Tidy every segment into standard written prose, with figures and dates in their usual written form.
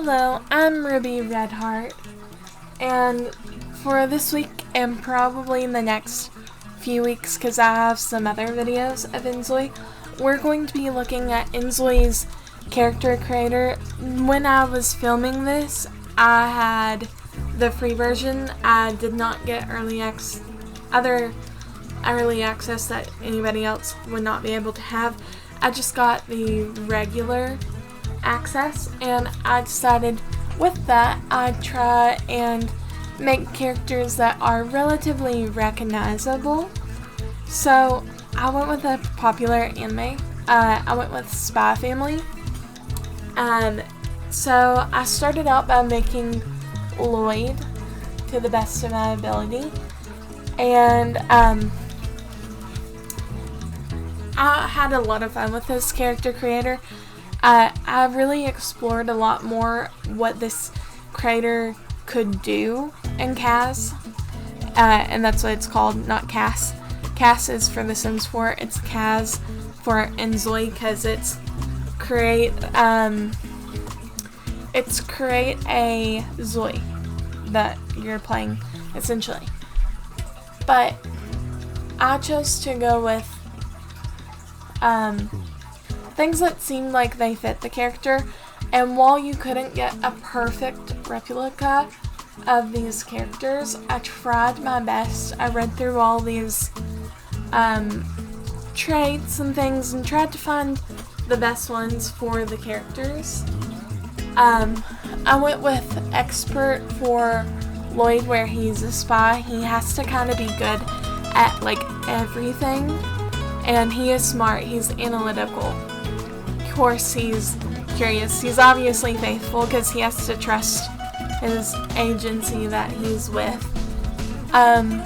Hello, I'm Ruby Redheart, and for this week and probably in the next few weeks, because I have some other videos of inZoi, we're going to be looking at inZoi's character creator. When I was filming this, I had the free version. I did not get other early access that anybody else would not be able to have. I just got the regular access, and I decided with that I'd try and make characters that are relatively recognizable. So I went with a popular anime. I went with Spy Family. So I started out by making Lloyd to the best of my ability, and I had a lot of fun with this character creator. I really explored a lot more what this creator could do in CAS, and that's what it's called, not CAS. CAS is for The Sims 4, it's CAS for inZoi, because it's create a Zoi that you're playing, essentially. But I chose to go with things that seemed like they fit the character, and while you couldn't get a perfect replica of these characters, I tried my best. I read through all these traits and things and tried to find the best ones for the characters. I went with expert for Lloyd, where he's a spy. He has to kind of be good at like everything, and he is smart, he's analytical. Of course, he's curious. He's obviously faithful because he has to trust his agency that he's with. And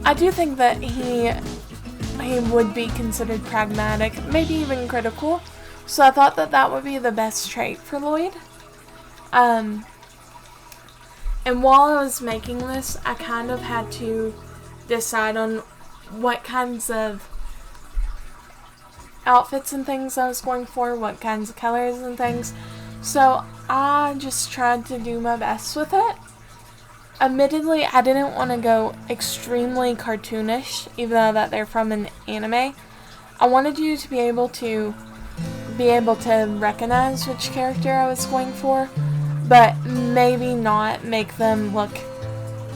I do think that he would be considered pragmatic, maybe even critical. So I thought that that would be the best trait for Lloyd. And while I was making this, I kind of had to decide on what kinds of outfits and things I was going for, what kinds of colors and things. So I just tried to do my best with it. Admittedly, I didn't want to go extremely cartoonish, even though that they're from an anime. I wanted you to be able to recognize which character I was going for, but maybe not make them look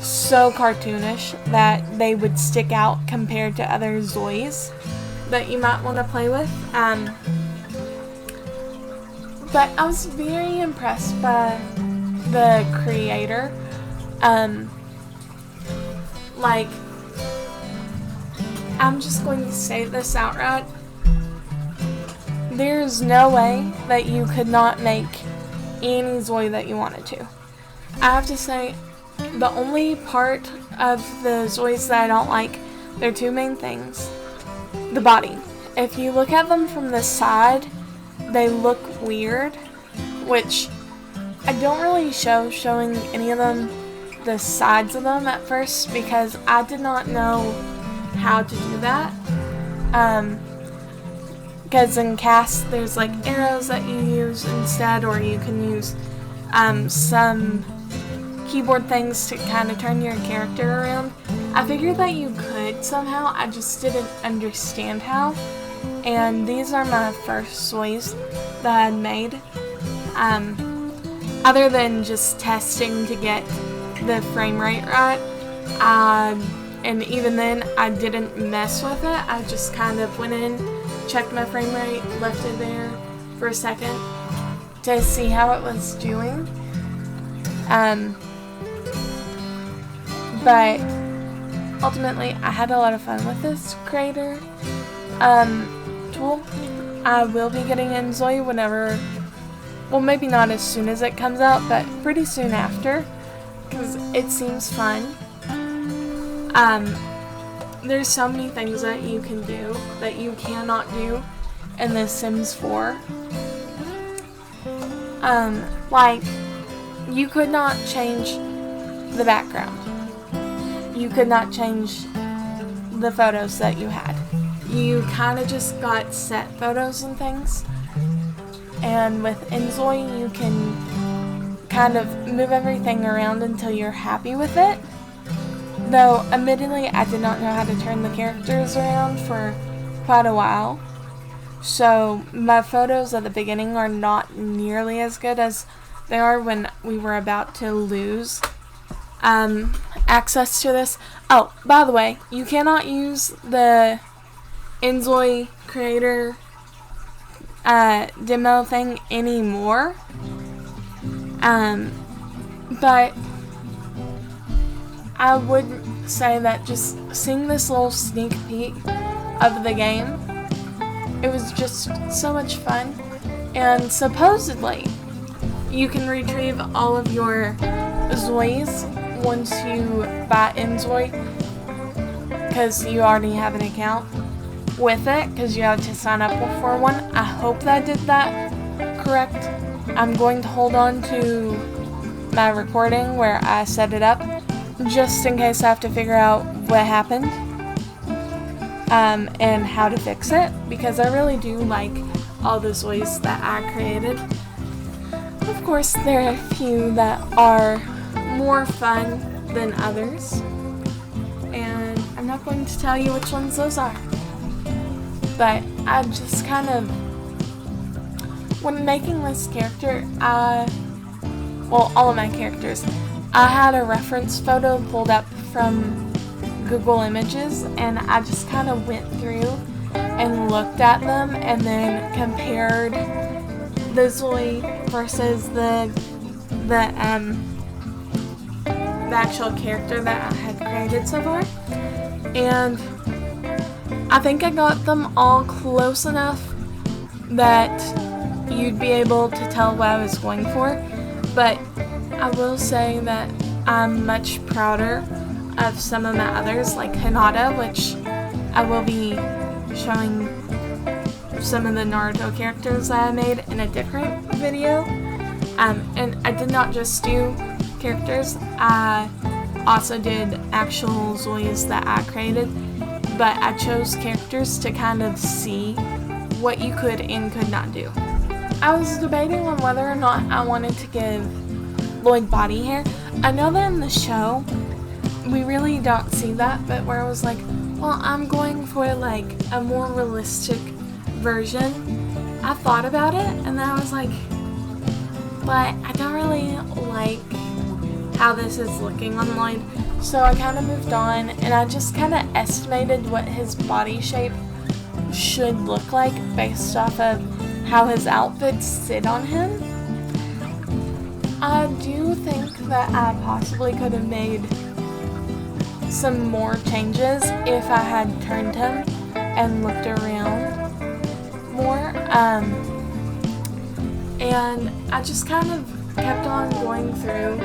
so cartoonish that they would stick out compared to other Zois that you might want to play with. But I was very impressed by the creator. I'm just going to say this outright. There's no way that you could not make any Zoi that you wanted to. I have to say, the only part of the Zois that I don't like, there are two main things. The body. If you look at them from the side, they look weird, which I don't really showing any of them the sides of them at first, because I did not know how to do that. Because in CAS, there's like arrows that you use instead, or you can use some keyboard things to kind of turn your character around. I figured that you could somehow, I just didn't understand how. And these are my first Zois that I'd made. Other than just testing to get the frame rate right. And even then, I didn't mess with it. I just kind of went in, checked my frame rate, left it there for a second to see how it was doing. But ultimately, I had a lot of fun with this creator tool. I will be getting inZoi whenever, well, maybe not as soon as it comes out, but pretty soon after, because it seems fun. There's so many things that you can do that you cannot do in The Sims 4. Like, you could not change the background. You could not change the photos that you had. You kind of just got set photos and things. and with inZoi you can kind of move everything around until you're happy with it. Though, admittedly, I did not know how to turn the characters around for quite a while. So, my photos at the beginning are not nearly as good as they are when we were about to lose access to this. Oh, by the way, you cannot use the inZoi creator demo thing anymore. But I would say that just seeing this little sneak peek of the game, it was just so much fun. And supposedly, you can retrieve all of your Zois once you buy inZoi, because you already have an account with it, because you have to sign up for one. I hope that I did that correct. I'm going to hold on to my recording where I set it up, just in case I have to figure out what happened and how to fix it, because I really do like all the Zois that I created. Of course, there are a few that are more fun than others, and I'm not going to tell you which ones those are. But I just kind of, when making this character, well, all of my characters, I had a reference photo pulled up from Google Images, and I just kind of went through and looked at them and then compared the Zoi versus the actual character that I had created so far. And I think I got them all close enough that you'd be able to tell what I was going for. But I will say that I'm much prouder of some of my others, like Hinata, which I will be showing some of the Naruto characters that I made in a different video. And I did not just do characters, I also did actual Zois that I created, but I chose characters to kind of see what you could and could not do. I was debating on whether or not I wanted to give Lloyd body hair. I know that in the show we really don't see that, but where I was like, well, I'm going for like a more realistic version. I thought about it and then I was like, but I don't really like how this is looking on Lloyd, so I kind of moved on and I just kind of estimated what his body shape should look like based off of how his outfits sit on him. I do think that I possibly could have made some more changes if I had turned him and looked around more. And I just kind of kept on going through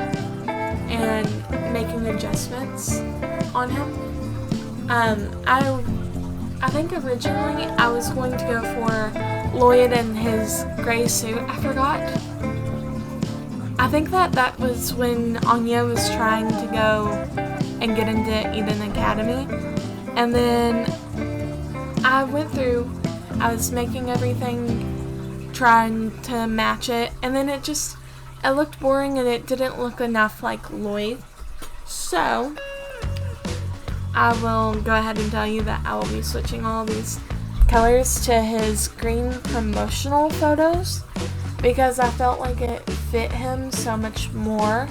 and making adjustments on him. I think originally I was going to go for Lloyd in his gray suit. I forgot. I think that was when Anya was trying to go and get into Eden Academy. And then I went through, I was making everything, trying to match it, and then it looked boring and it didn't look enough like Lloyd. So I will go ahead and tell you that I will be switching all these colors to his green promotional photos because I felt like it fit him so much more.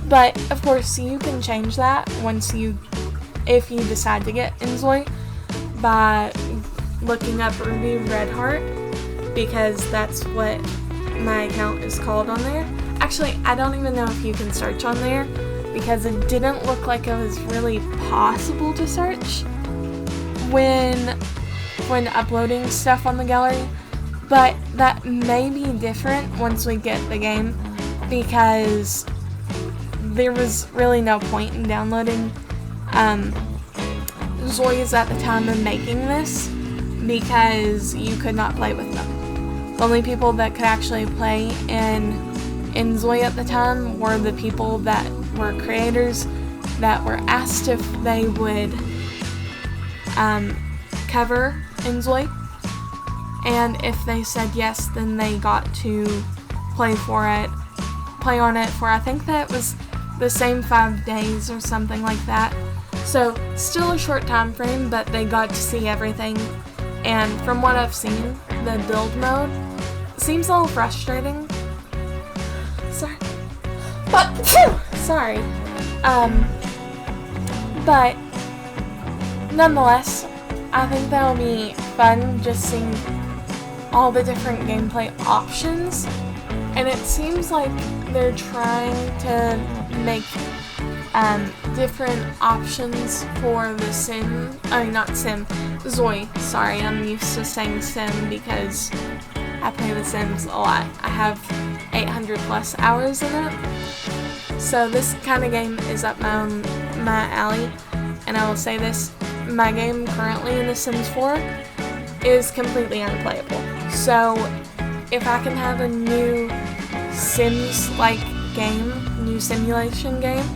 But of course you can change that if you decide to get inZoi by looking up Ruby Redheart, because that's what my account is called on there. Actually, I don't even know if you can search on there because it didn't look like it was really possible to search when uploading stuff on the gallery. But that may be different once we get the game, because there was really no point in downloading Zois at the time of making this because you could not play with them. The only people that could actually play in inZoi at the time were the people that were creators that were asked if they would cover inZoi. and if they said yes, then they got to play on it for, I think that was the same 5 days or something like that. So still a short time frame, but they got to see everything. And from what I've seen, the build mode seems a little frustrating. Sorry. But nonetheless, I think that'll be fun just seeing all the different gameplay options. And it seems like they're trying to make different options for the Zoi. Sorry, I'm used to saying Sim because I play The Sims a lot. I have 800 plus hours in it. So this kind of game is up my alley. And I will say this, my game currently in The Sims 4 is completely unplayable. So if I can have a new Sims-like game, new simulation game,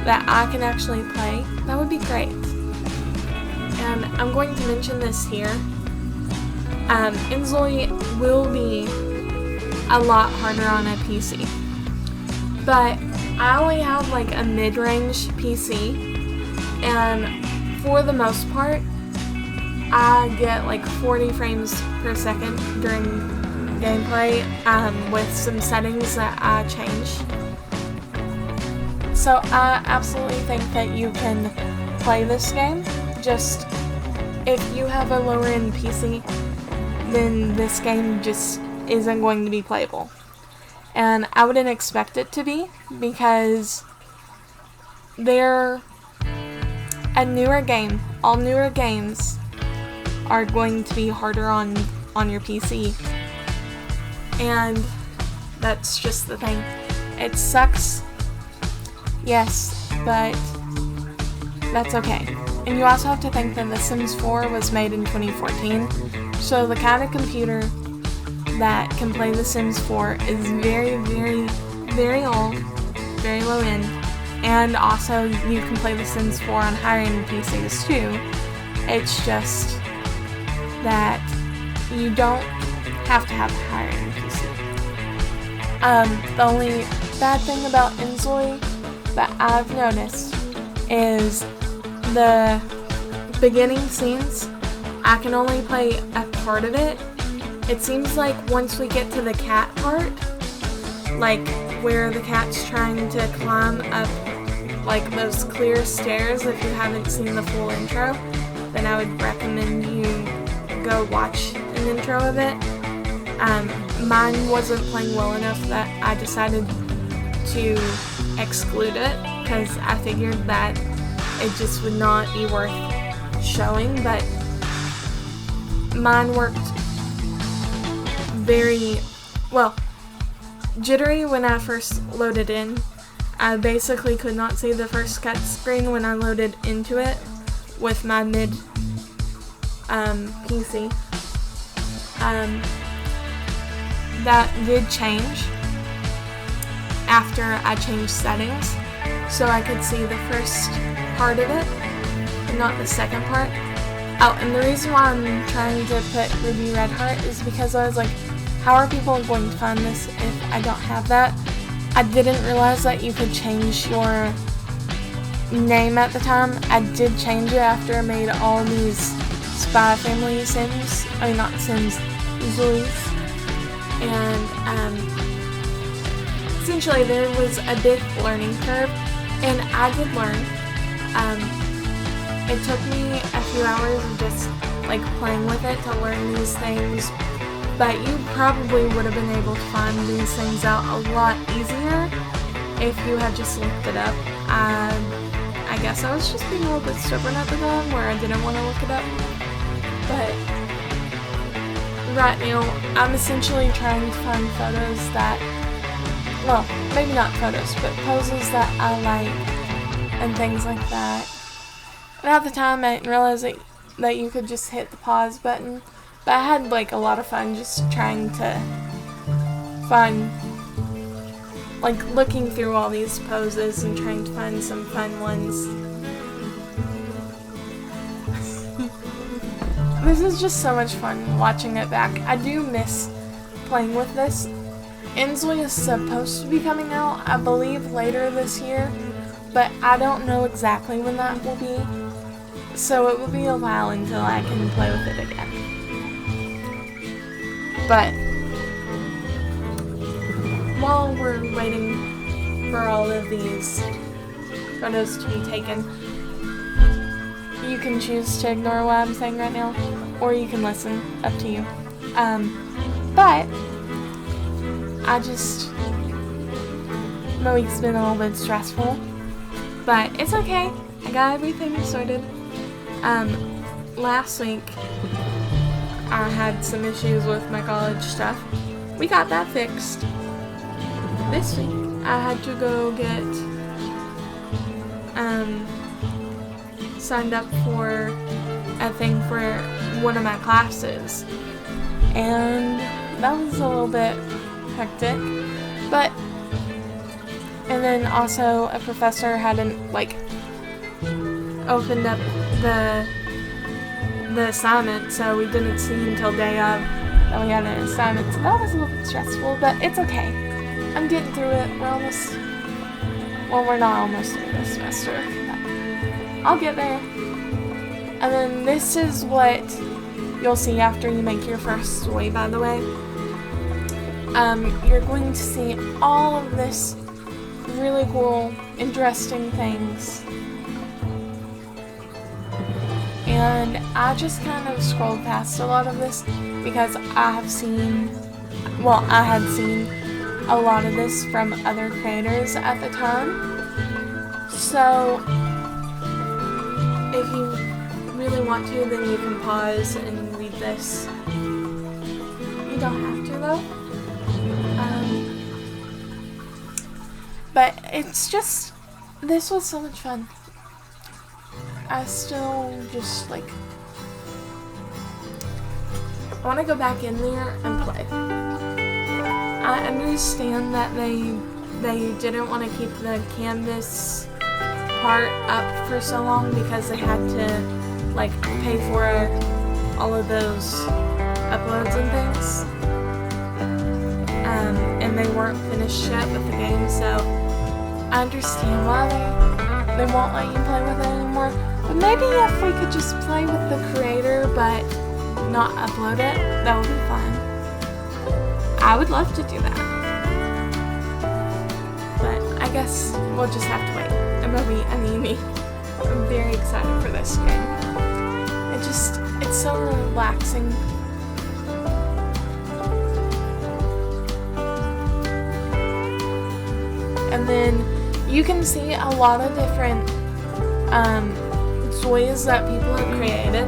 that I can actually play, that would be great. And I'm going to mention this here. inZoi will be a lot harder on a PC. But I only have like a mid-range PC, and for the most part, I get like 40 frames per second during gameplay with some settings that I change. So I absolutely think that you can play this game. Just if you have a lower end PC, then this game just isn't going to be playable. And I wouldn't expect it to be, because they're a newer game. All newer games are going to be harder on your PC. And that's just the thing. It sucks, yes, but that's okay. And you also have to think that The Sims 4 was made in 2014, so the kind of computer that can play The Sims 4 is very, very, very old, very low end, and also you can play The Sims 4 on higher end PCs too. It's just that you don't have to have a higher end PC. The only bad thing about inZoi that I've noticed is the beginning scenes. I can only play a part of it. It seems like once we get to the cat part, like where the cat's trying to climb up like those clear stairs, if you haven't seen the full intro, then I would recommend you go watch an intro of it. Mine wasn't playing well enough that I decided to exclude it, because I figured that it just would not be worth showing, but mine worked very well. Jittery when I first loaded in. I basically could not see the first cut screen when I loaded into it with my mid PC. That did change after I changed settings, so I could see the first part of it, but not the second part. Oh, and the reason why I'm trying to put Ruby Red Heart is because I was like, how are people going to find this if I don't have that? I didn't realize that you could change your name at the time. I did change it after I made all these Spy Family Sims. I mean, not Sims, Zois. And essentially there was a big learning curve, and I did learn. It took me a few hours of just like playing with it to learn these things, but you probably would have been able to find these things out a lot easier if you had just looked it up. I guess I was just being a little bit stubborn at the time where I didn't want to look it up, but right now I'm essentially trying to find photos that, well, maybe not photos, but poses that I like and things like that. And at the time I didn't realize that you could just hit the pause button, but I had like a lot of fun just trying to find, like looking through all these poses and trying to find some fun ones. this is just so much fun watching it back. I do miss playing with this. inZoi is supposed to be coming out, I believe, later this year, but I don't know exactly when that will be, so it will be a while until I can play with it again. But while we're waiting for all of these photos to be taken, you can choose to ignore what I'm saying right now, or you can listen, up to you. But my week's been a little bit stressful, but it's okay. I got everything sorted. Last week I had some issues with my college stuff. We got that fixed. This week I had to go get signed up for a thing for one of my classes, and that was a little bit hectic. But and then also a professor hadn't opened up the assignment, so we didn't see until day of that we had an assignment. So that was a little bit stressful, but it's okay. I'm getting through it. We're not almost through this semester. I'll get there. And then this is what you'll see after you make your first ZOI, by the way. You're going to see all of this really cool, interesting things. And I just kind of scrolled past a lot of this because I had seen a lot of this from other creators at the time. So if you really want to, then you can pause and read this. You don't have to though. But it's just, this was so much fun. I still just I want to go back in there and play. I understand that they didn't want to keep the canvas part up for so long because they had to pay for all of those uploads and things, and they weren't finished yet with the game, so I understand why they won't let you play with it anymore. But maybe if we could just play with the creator but not upload it, that would be fun. I would love to do that. But I guess we'll just have to wait. I'm very excited for this game. It's so relaxing. And then you can see a lot of different ZOIs that people have created.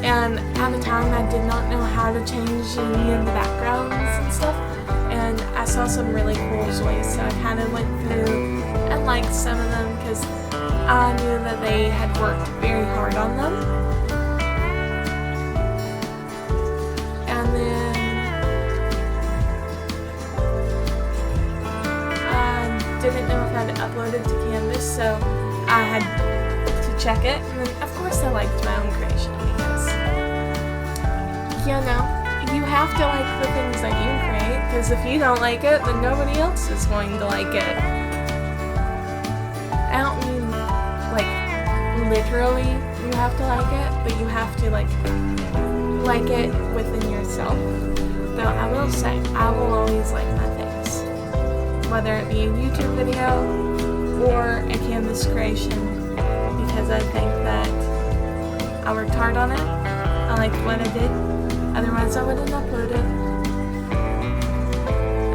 And at the time, I did not know how to change any of the backgrounds and stuff. And I saw some really cool ZOIs, so I kind of went through and liked some of them because I knew that they had worked very hard on them. And then I didn't know if I had uploaded to Canvas, so I had to check it. And then, of course, I liked my own creation because, you have to like the things that you create, because if you don't like it, then nobody else is going to like it. I don't mean literally you have to like it, but you have to like it within yourself. Though I will say, I will always like my things, whether it be a YouTube video or a canvas creation, because I think that I worked hard on it. I liked what I did. Otherwise, I wouldn't upload it.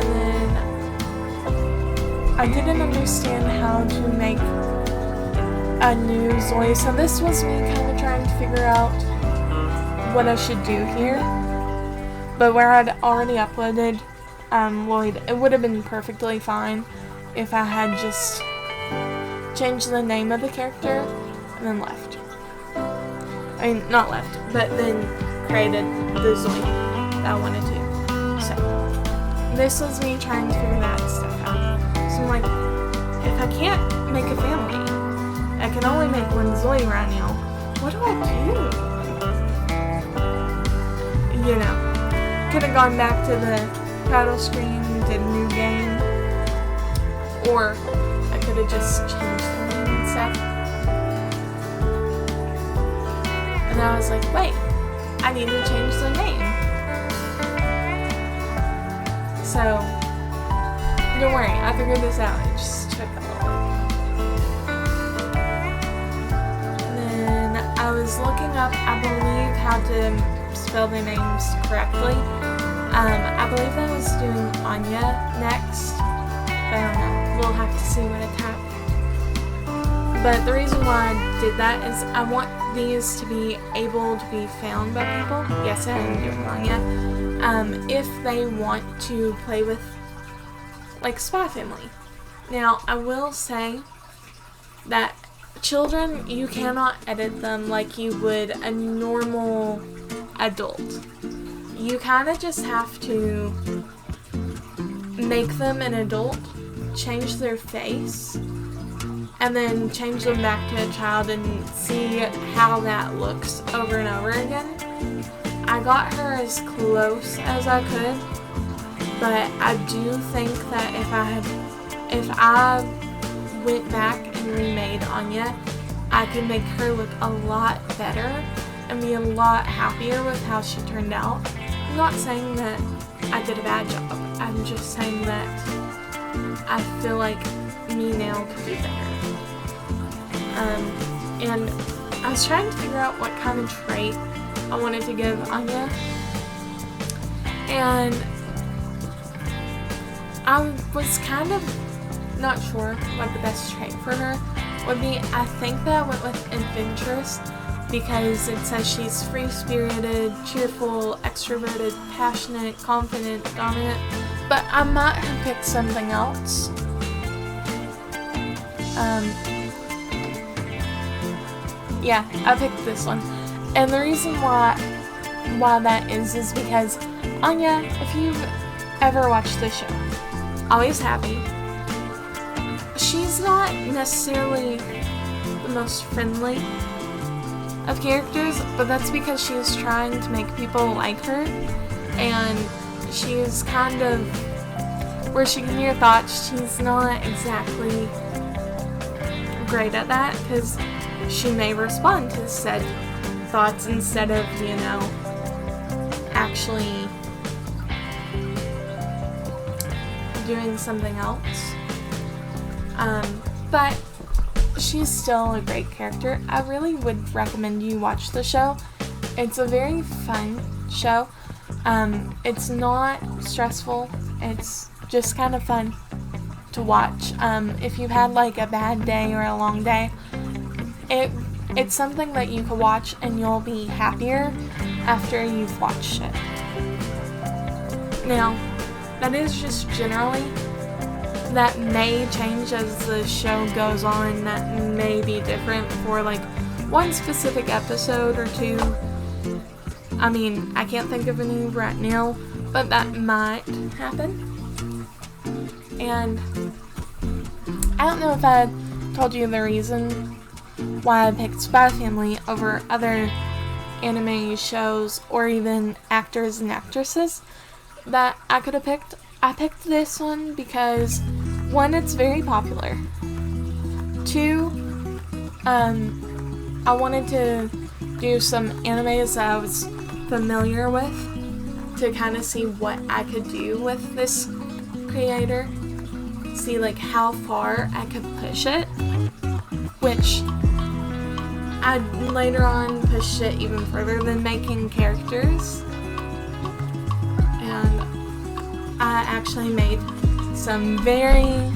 And then I didn't understand how to make a new ZOI, so this was me kind of trying to figure out what I should do here. But where I'd already uploaded Lloyd, it would have been perfectly fine if I had just changed the name of the character and then left. I mean, not left, but then created the ZOI that I wanted to. So, this was me trying to figure that stuff out. So I'm like, if I can't make a family, I can only make one ZOI right now. What do I do? you know, could have gone back to the title screen, did a new game, or I could have just changed the name and stuff. And I was like, wait, I need to change the name. So, don't worry, I figured this out. It just took a little bit. And then I was looking up, I believe, how to spell the names correctly. I believe I was doing Anya next. But I don't know. We'll have to see what I tap. But the reason why I did that is I want these to be able to be found by people. Yes, I am doing Anya. If they want to play with, like, Spy Family. Now, I will say that children, you cannot edit them like you would a normal adult. You kind of just have to make them an adult, change their face, and then change them back to a child and see how that looks over and over again. I got her as close as I could, but I do think that if I went back and remade Anya, I could make her look a lot better and be a lot happier with how she turned out. I'm not saying that I did a bad job. I'm just saying that I feel like me now could be better. And I was trying to figure out what kind of trait I wanted to give Anya. And I was kind of not sure what the best trait for her would be. I think that I went with adventurous because it says she's free-spirited, cheerful, extroverted, passionate, confident, dominant. But I might have picked something else. Yeah, I picked this one. And the reason why that is because Anya, if you've ever watched this show, always happy. She's not necessarily the most friendly of characters, but that's because she's trying to make people like her, and she's kind of where she can hear thoughts. She's not exactly great at that because she may respond to said thoughts instead of, actually doing something else. But she's still a great character. I really would recommend you watch the show. It's a very fun show. It's not stressful. It's just kind of fun to watch. If you've had like a bad day or a long day, it's something that you could watch and you'll be happier after you've watched it. Now, that is just generally. That may change as the show goes on. That may be different for like one specific episode or two. I mean, I can't think of any right now, but that might happen. And I don't know if I told you the reason why I picked Spy Family over other anime shows or even actors and actresses that I could have picked. I picked this one because, one, it's very popular. Two, I wanted to do some animes that I was familiar with to kind of see what I could do with this creator. See like how far I could push it, which I later on pushed it even further than making characters. And I actually made some very,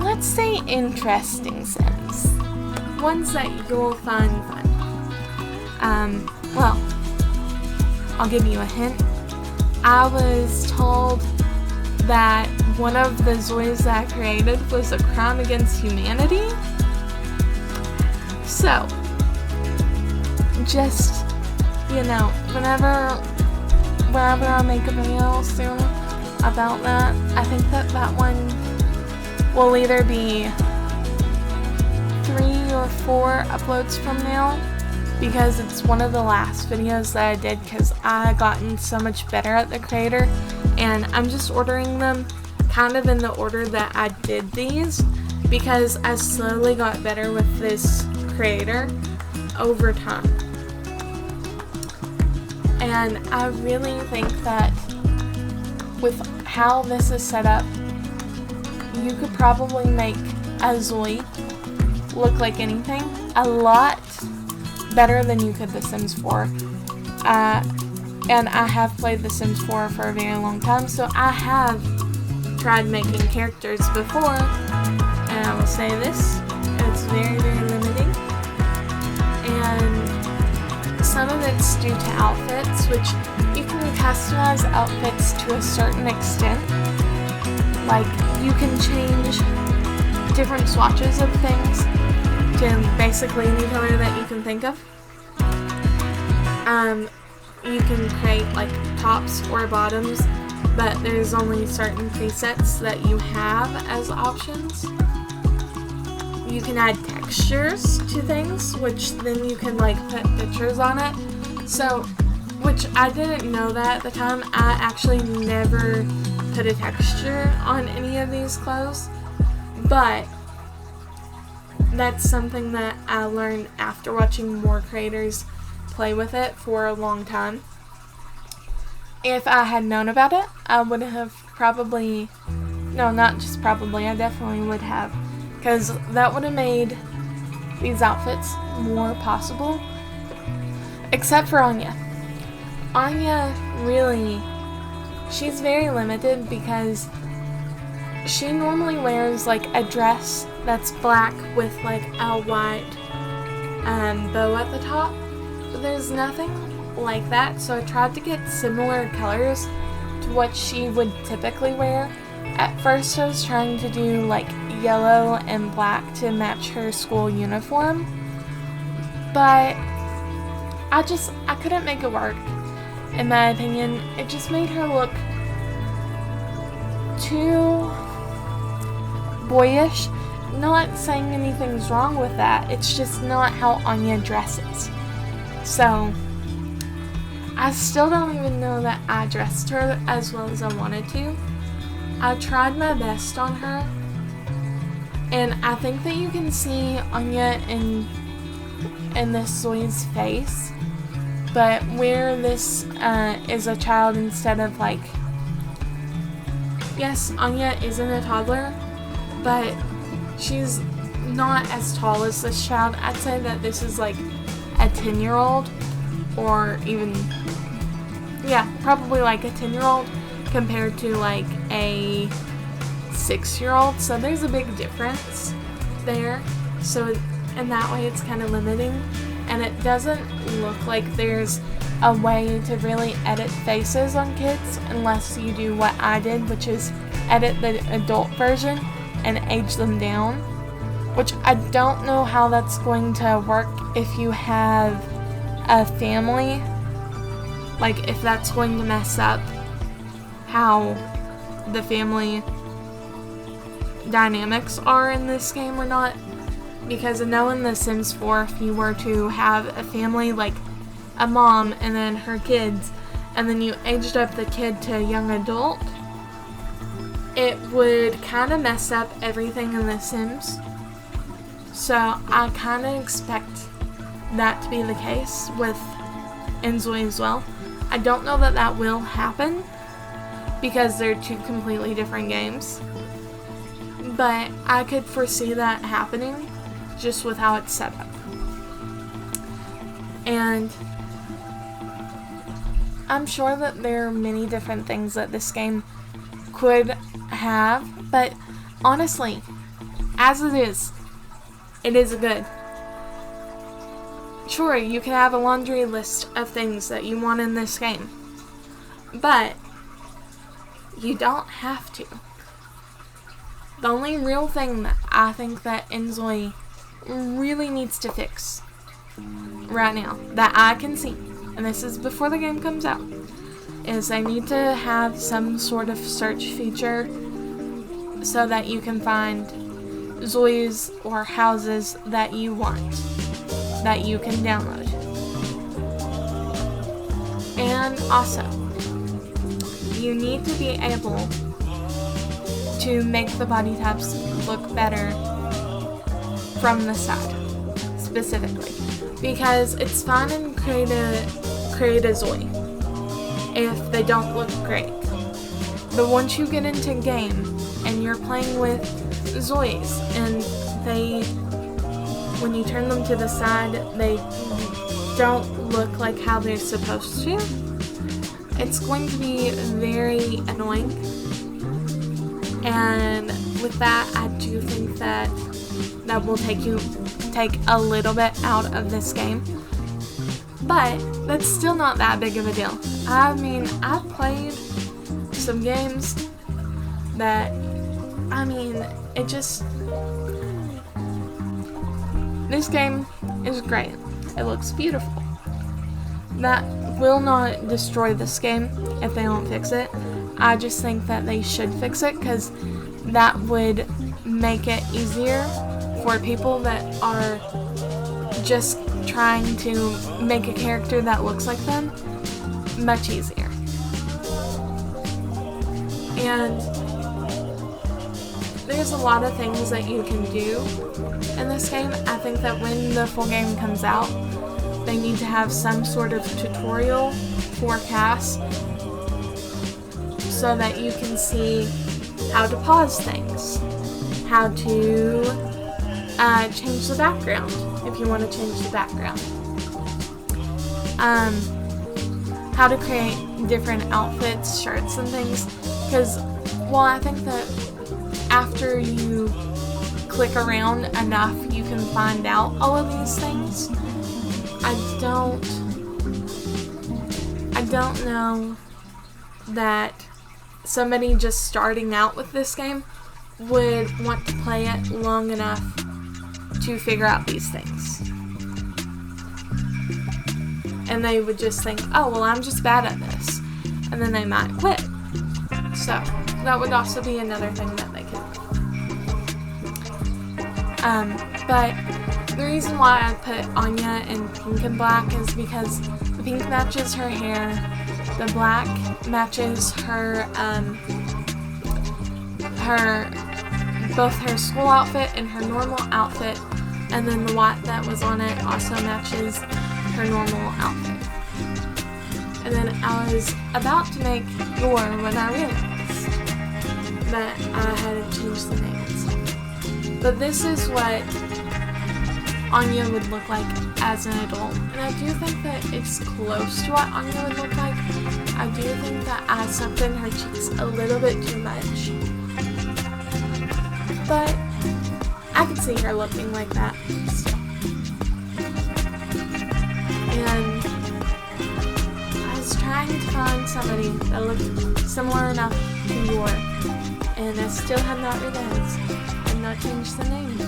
let's say, interesting Sims. Ones that you'll find fun. Well, I'll give you a hint. I was told that one of the Zois that I created was a crime against humanity. So, just, whenever I make a video soon about that, I think that one will either be 3 or 4 uploads from now. because it's one of the last videos that I did because I gotten so much better at the creator, and I'm just ordering them kind of in the order that I did these because I slowly got better with this creator over time. And I really think that with how this is set up, you could probably make a Zoi look like anything a lot better than you could The Sims 4. And I have played The Sims 4 for a very long time, so I have tried making characters before, and I will say this, it's very, very limiting. And some of it's due to outfits, which you can customize outfits to a certain extent. Like, you can change different swatches of things to basically any color that you can think of. You can create like tops or bottoms, but there's only certain presets that you have as options. You can add textures to things, which then you can like put pictures on it. So, which I didn't know that at the time. I actually never put a texture on any of these clothes, but that's something that I learned after watching more creators play with it for a long time. If I had known about it, I would have probably, no, not just probably, I definitely would have, because that would have made these outfits more possible, except for Anya. Anya really, she's very limited because she normally wears like a dress that's black with like a white bow at the top. But there's nothing like that, so I tried to get similar colors to what she would typically wear. At first I was trying to do like yellow and black to match her school uniform, but I couldn't make it work. In my opinion, it just made her look too boyish. Not saying anything's wrong with that, it's just not how Anya dresses. So, I still don't even know that I dressed her as well as I wanted to. I tried my best on her, and I think that you can see Anya in this Zoi's face, but where this is a child instead of like, yes, Anya isn't a toddler, but she's not as tall as this child. I'd say that this is like a 10-year-old, or even, yeah, probably like a 10-year-old compared to like a 6-year-old. So there's a big difference there. So in that way it's kind of limiting, and it doesn't look like there's a way to really edit faces on kids unless you do what I did, which is edit the adult version and age them down, which I don't know how that's going to work if you have a family, like if that's going to mess up how the family dynamics are in this game or not, because I know in The Sims 4 if you were to have a family like a mom and then her kids, and then you aged up the kid to a young adult, it would kind of mess up everything in The Sims. So I kind of expect that to be the case with inZoi as well. I don't know that that will happen because they're two completely different games, but I could foresee that happening just with how it's set up. And I'm sure that there are many different things that this game could have, but honestly, as it is good. Sure, you can have a laundry list of things that you want in this game, but you don't have to. The only real thing that I think that inZoi really needs to fix right now, that I can see, and this is before the game comes out, is they need to have some sort of search feature so that you can find Zois or houses that you want, that you can download. And also, you need to be able to make the body types look better from the side, specifically. Because it's fun and create a Zoi if they don't look great. But once you get into game and you're playing with Zois and when you turn them to the side, they don't look like how they're supposed to, it's going to be very annoying. And with that, I do think that will take a little bit out of this game. But that's still not that big of a deal. I mean, I've played some games that, this game is great. It looks beautiful. That will not destroy this game if they don't fix it. I just think that they should fix it, because that would make it easier for people that are just trying to make a character that looks like them much easier. And there's a lot of things that you can do in this game. I think that when the full game comes out, they need to have some sort of tutorial for Cass so that you can see how to pause things, how to change the background if you want to change the background, how to create different outfits, shirts, and things. Because, well, I think that after you click around enough, you can find out all of these things. I don't know that somebody just starting out with this game would want to play it long enough to figure out these things. And they would just think, oh, well, I'm just bad at this. And then they might quit. So, that would also be another thing that they could do. But the reason why I put Anya in pink and black is because the pink matches her hair, the black matches both her school outfit and her normal outfit, and then the white that was on it also matches her normal outfit. And then I was about to make Yor when I realized that I had to change the names. But this is what Anya would look like as an adult, and I do think that it's close to what Anya would look like. I do think that I sucked in her cheeks a little bit too much, but I could see her looking like that still. And I was trying to find somebody that looked similar enough to Yor, and I still have not realized and not changed the name.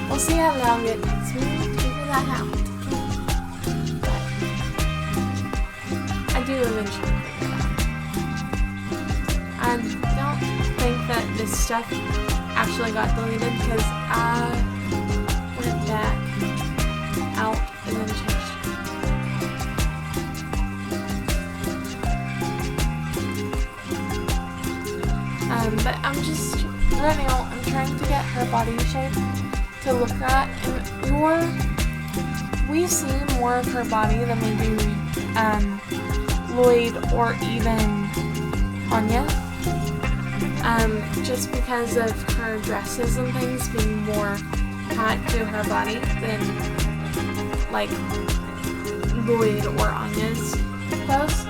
We'll see how long it takes me to figure that out. But I do eventually figure it out. I don't think that this stuff actually got deleted because I went back out and then changed it. But I'm just, right now, I'm trying to get her body shape to look at, and we see more of her body than we do Lloyd or even Anya, just because of her dresses and things being more tied to her body than like Lloyd or Anya's clothes.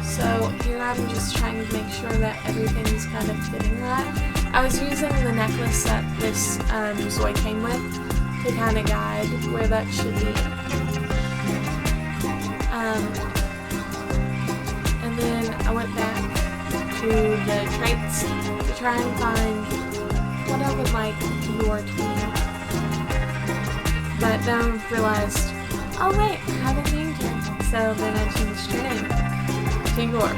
So here I'm just trying to make sure that everything's kind of fitting right. I was using the necklace that this Zoi came with to kind of guide where that should be. And then I went back to the traits to try and find what I would like Yor to be. But then I realized, oh wait, I haven't named her. So then I changed her name to Yor.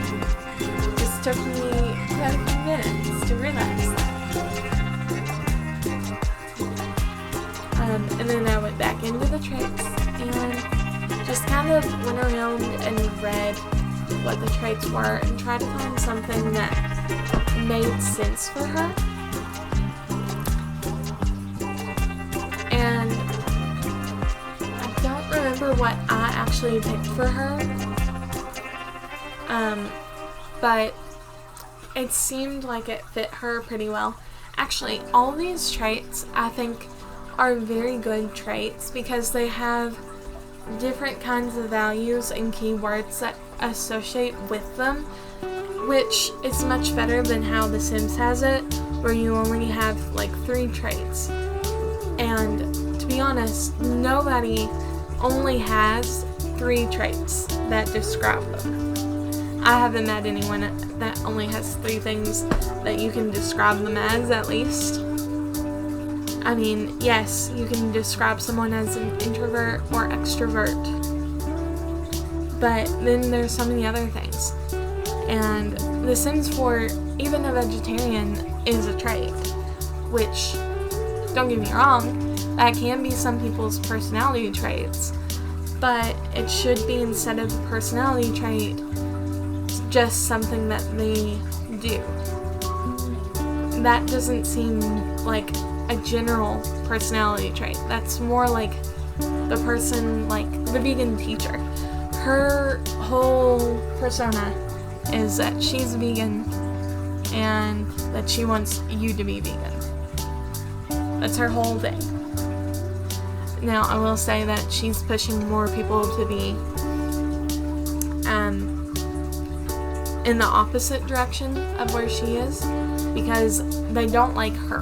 It just took me quite a few minutes to realize that. And then I went back into the traits and just kind of went around and read what the traits were and tried to find something that made sense for her. And I don't remember what I actually picked for her, but it seemed like it fit her pretty well. Actually, all these traits I think are very good traits because they have different kinds of values and keywords that associate with them, which is much better than how The Sims has it, where you only have like 3 traits. And to be honest, nobody only has 3 traits that describe them. I haven't met anyone that only has 3 things that you can describe them as, at least. I mean, yes, you can describe someone as an introvert or extrovert, but then there's so many other things. And The Sims 4, even a vegetarian, is a trait, which, don't get me wrong, that can be some people's personality traits, but it should be, instead of a personality trait, just something that they do. That doesn't seem like a general personality trait. That's more like the person, like the vegan teacher. Her whole persona is that she's vegan and that she wants you to be vegan. That's her whole thing. Now, I will say that she's pushing more people to be in the opposite direction of where she is, because they don't like her.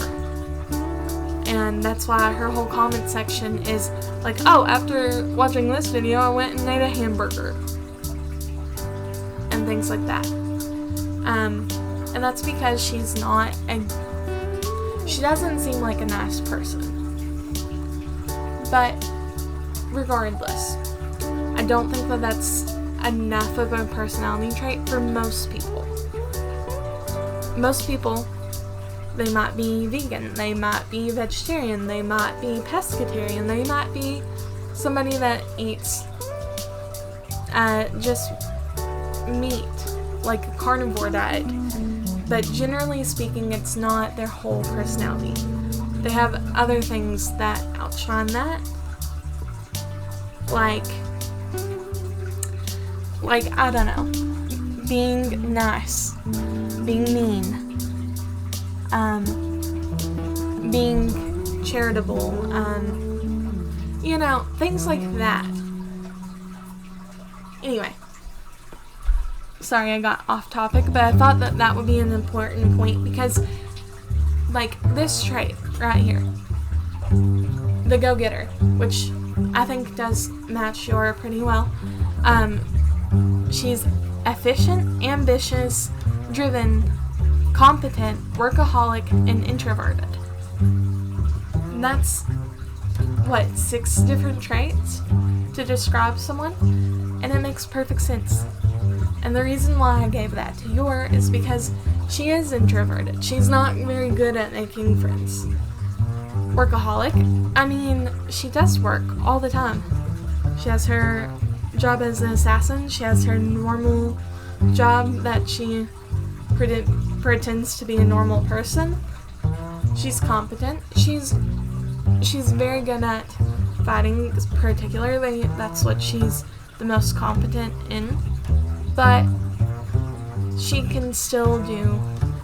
And that's why her whole comment section is like, oh, after watching this video, I went and ate a hamburger. And things like that. And that's because she doesn't seem like a nice person. But regardless, I don't think that that's enough of a personality trait for most people. Most people, they might be vegan, they might be vegetarian, they might be pescatarian, they might be somebody that eats just meat, like a carnivore diet. But generally speaking, it's not their whole personality. They have other things that outshine that, like I don't know, being nice, being mean, being charitable, things like that. Anyway, sorry I got off topic, but I thought that that would be an important point because, like, this trait right here, the go-getter, which I think does match your pretty well. She's efficient, ambitious, driven, competent, workaholic, and introverted. And that's, 6 different traits to describe someone? And it makes perfect sense. And the reason why I gave that to Yor is because she is introverted. She's not very good at making friends. Workaholic, I mean, she does work all the time. She has her job as an assassin. She has her normal job that she pretends to be a normal person. She's competent. She's very good at fighting, particularly. That's what she's the most competent in. But she can still do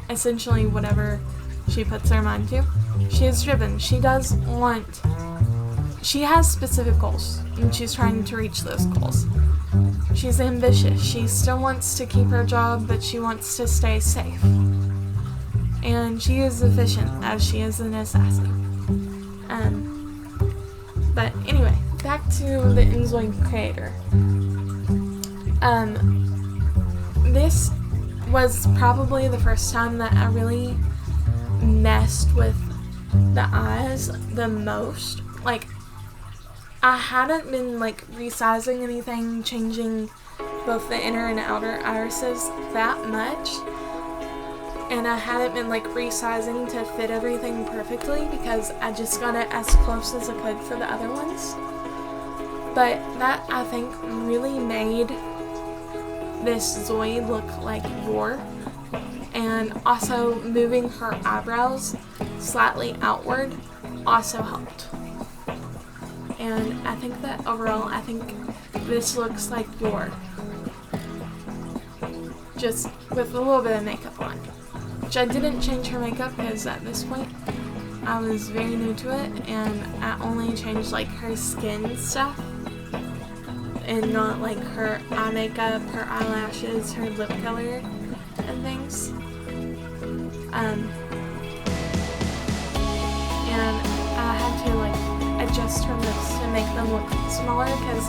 essentially whatever she puts her mind to. She is driven. She has specific goals, and she's trying to reach those goals. She's ambitious. She still wants to keep her job, but she wants to stay safe. And she is efficient, as she is an assassin. But anyway, back to the inZoi creator. This was probably the first time that I really messed with the eyes the most. Like, I hadn't been, resizing anything, changing both the inner and outer irises that much. And I hadn't been, resizing to fit everything perfectly because I just got it as close as I could for the other ones. But that, I think, really made this Zoe look like Yor. And also moving her eyebrows slightly outward also helped. And I think that overall, I think this looks like Yor, just with a little bit of makeup on. Which I didn't change her makeup because at this point I was very new to it, and I only changed like her skin stuff and not like her eye makeup, her eyelashes, her lip color and things. And I had to like adjust her lips to make them look smaller, because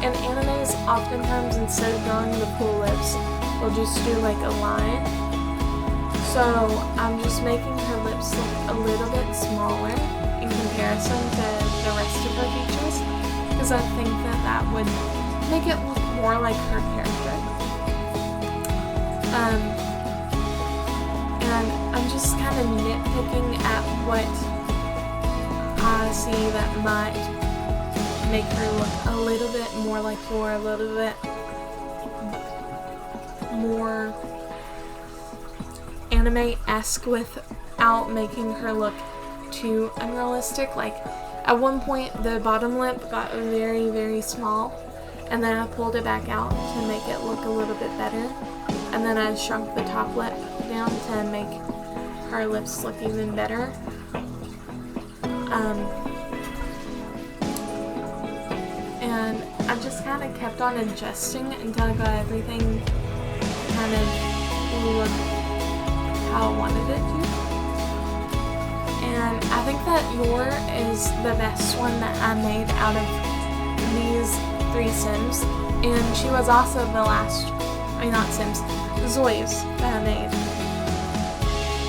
in animes oftentimes instead of drawing the full lips, we'll just do like a line. So I'm just making her lips look a little bit smaller in comparison to the rest of her features, because I think that that would make it look more like her character. And I'm just kind of nitpicking at what I see that might make her look a little bit more like Yor, a little bit more anime-esque without making her look too unrealistic. Like, at one point the bottom lip got very, very small, and then I pulled it back out to make it look a little bit better, and then I shrunk the top lip down to make her lips look even better. And I just kind of kept on adjusting until I got everything kind of look how I wanted it to. And I think that Yor is the best one that I made out of these 3 Sims. And she was also the last, not Sims, Zois that I made.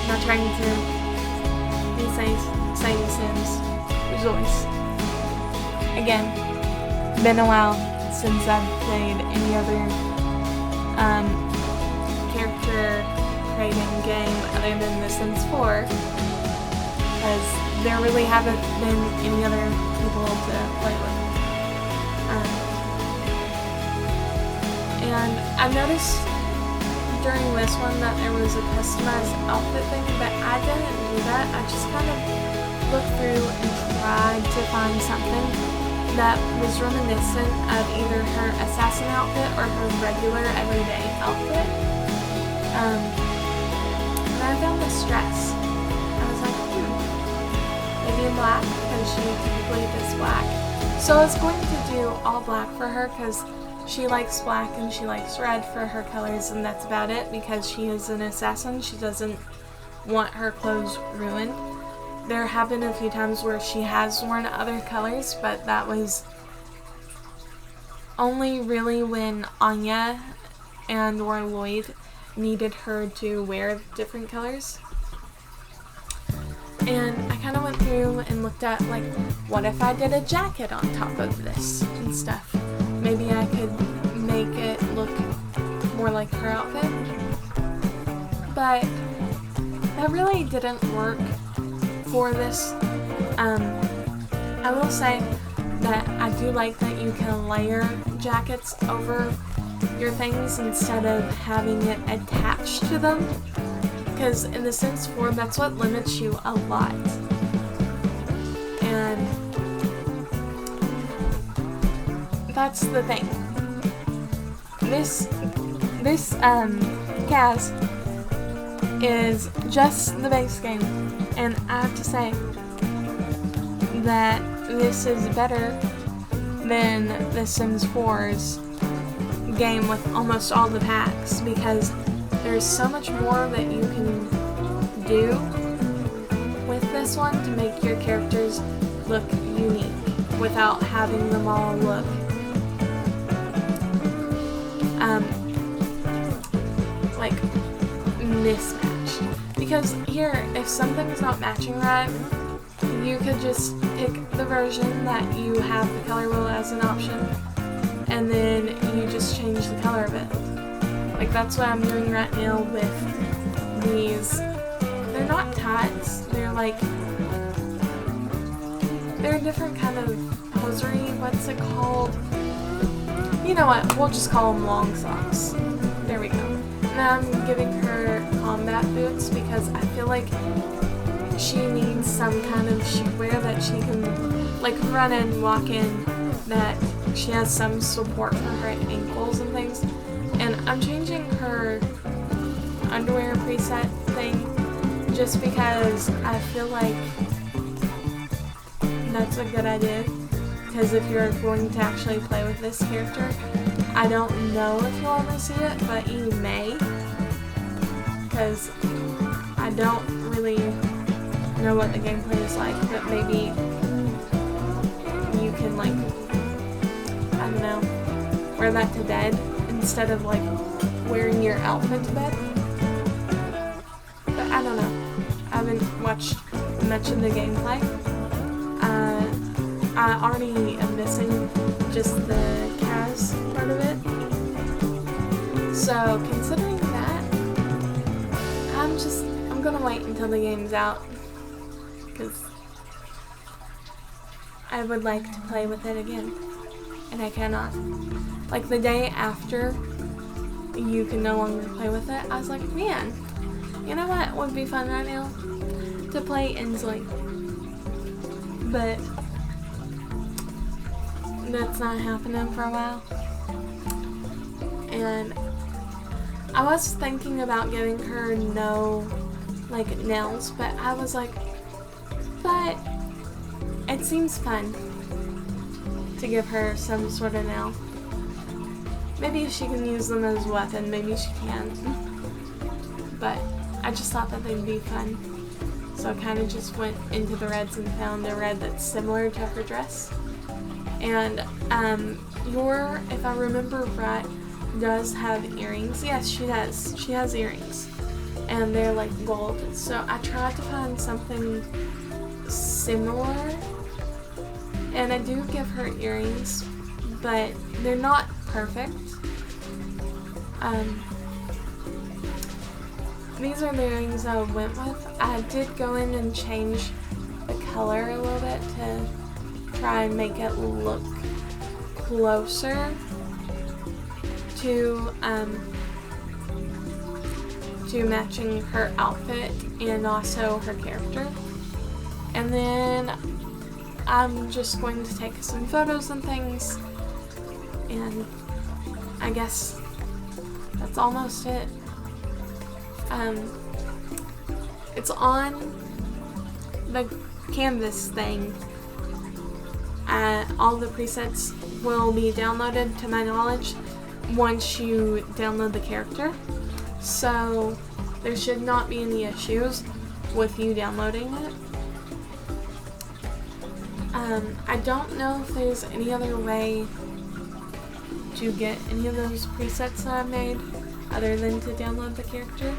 I'm not trying to be saying Sims, Zois. Again, been a while since I've played any other character creating game other than The Sims 4, because there really haven't been any other people to play with. And I noticed during this one that there was a customized outfit thing, but I didn't do that. I just kind of looked through and tried to find something that was reminiscent of either her assassin outfit or her regular everyday outfit. And I found this dress. I was like, maybe in black, because she typically does black. So I was going to do all black for her, because she likes black and she likes red for her colors, and that's about it, because she is an assassin. She doesn't want her clothes ruined. There have been a few times where she has worn other colors, but that was only really when Anya and or Lloyd needed her to wear different colors. And I kind of went through and looked at, like, what if I did a jacket on top of this and stuff? Maybe I could make it look more like her outfit. But that really didn't work for this. I will say that I do like that you can layer jackets over your things instead of having it attached to them, because in The Sims 4 that's what limits you a lot. And that's the thing. This Kaz is just the base game, and I have to say that this is better than The Sims 4's game with almost all the packs, because there's so much more that you can do with this one to make your characters look unique without having them all look like mismatched. Because here, if something's not matching right, you could just pick the version that you have the color wheel as an option, and then you just change the color of it. Like, that's what I'm doing right now with these. They're not tats, they're like, they're a different kind of hosiery, what's it called? You know what, we'll just call them long socks. There we go. Now I'm giving her combat boots because I feel like she needs some kind of shoewear that she can like run in, walk in, that she has some support for her ankles and things. And I'm changing her underwear preset thing just because I feel like that's a good idea. Because if you're going to actually play with this character, I don't know if you'll ever see it, but you may. Because I don't really know what the gameplay is like, but maybe you can, like, I don't know, wear that to bed instead of, like, wearing your outfit to bed. But I don't know. I haven't watched much of the gameplay. I already am missing just the Kaz part of it. So, considering that, I'm gonna wait until the game's out. Because I would like to play with it again. And I cannot. Like, the day after you can no longer play with it, I was like, man, you know what would be fun right now? To play inZoi. But that's not happening for a while. And I was thinking about giving her no, like, nails, but I was like, but it seems fun to give her some sort of nail. Maybe she can use them as a weapon, maybe she can. But I just thought that they'd be fun. So I kind of just went into the reds and found a red that's similar to her dress. And if I remember right, does have earrings. Yes, she does. She has earrings. And they're like gold. So I tried to find something similar. And I do give her earrings, but they're not perfect. These are the earrings I went with. I did go in and change the color a little bit to try and make it look closer to matching her outfit and also her character. And then I'm just going to take some photos and things, and I guess that's almost it. It's on the canvas thing. All the presets will be downloaded, to my knowledge, once you download the character. So there should not be any issues with you downloading it. I don't know if there's any other way to get any of those presets that I made other than to download the character.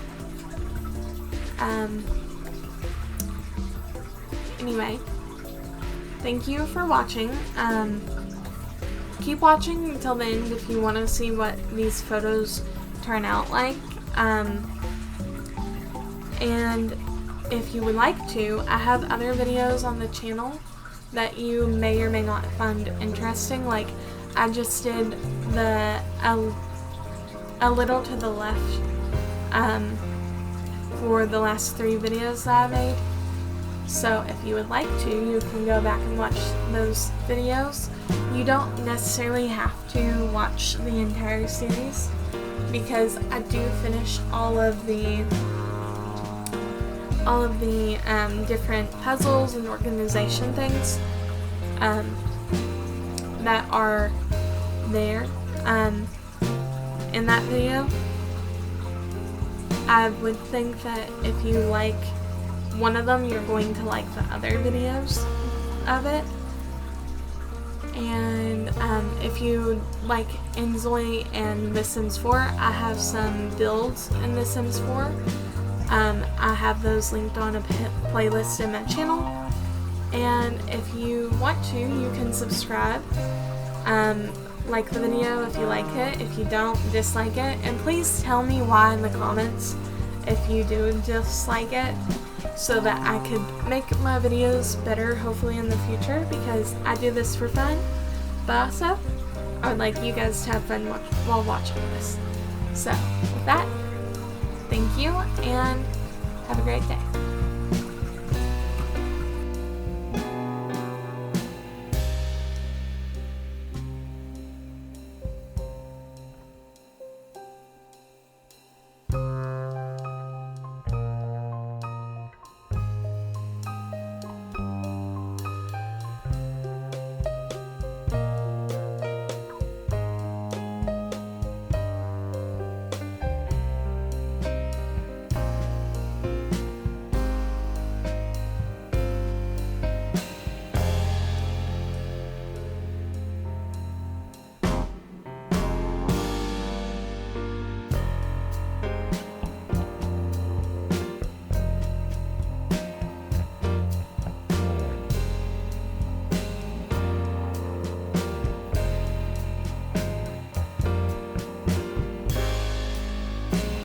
Anyway, thank you for watching. Keep watching until the end if you want to see what these photos turn out like. And if you would like to, I have other videos on the channel that you may or may not find interesting. Like, I just did the a little to the left for the last 3 videos that I made. So if you would like to, you can go back and watch those videos. You don't necessarily have to watch the entire series, because I do finish all of the different puzzles and organization things that are there in that video. I would think that if you like one of them, you're going to like the other videos of it. And if you like inZoi and The Sims 4, I have some builds in The Sims 4. I have those linked on a playlist in my channel. And if you want to, you can subscribe. Like the video if you like it. If you don't, dislike it. And please tell me why in the comments if you do dislike it. so that I could make my videos better hopefully in the future, because I do this for fun, but also I would like you guys to have fun while watching this. So with that, thank you and have a great day.